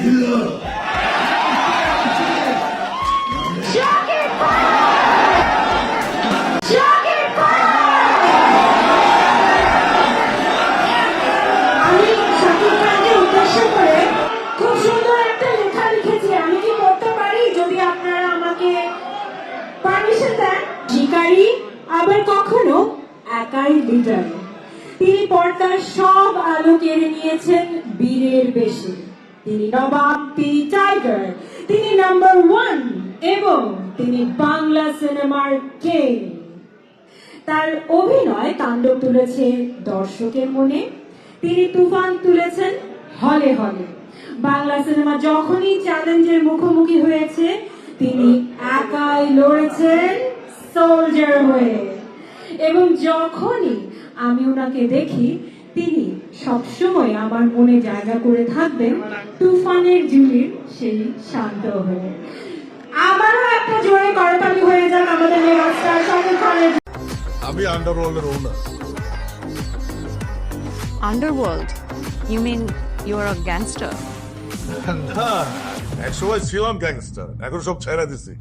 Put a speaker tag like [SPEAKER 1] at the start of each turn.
[SPEAKER 1] ছিল।
[SPEAKER 2] আমি শাকিব খানকে উদ্দেশ্য করে খুব সুন্দর একটা লেখা লিখেছি। আমি কি করতে পারি যদি আপনারা আমাকে পারমিশন দেন? শিকারী আবার কখনো একাই লিডার। তিনি পর্দার সব আলো কেড়ে নিয়েছেন বীরের বেশে। তিনি নবাব, তিনি টাইগার, তিনি নাম্বার 1 এবং তিনি বাংলা সিনেমার কিং। তার অভিনয় তাণ্ডব তুলেছে দর্শকের মনে। তিনি তুফান তুলেছেন হলে হলে। বাংলা সিনেমা যখনই চ্যালেঞ্জের মুখোমুখি হয়েছে তিনি একাই লড়েছেন সোলজার হয়ে। এবং যখনই আমি ওনাকে দেখি তিনি সবসময় আমার মনে জায়গা করে থাকবেন তুফানের জুড়ির সেই শান্ত হয়ে। আবারও একটা জোরে করতালি হয়ে যাক আমাদের মেগাস্টার শাকিব খানের।
[SPEAKER 3] আমি আন্ডারওয়ার্ল্ডের ওনার।
[SPEAKER 4] Underworld? You mean you're a gangster?
[SPEAKER 3] না, একসময় ছিলাম গ্যাংস্টার, এখন সব ছেড়ে দিছি।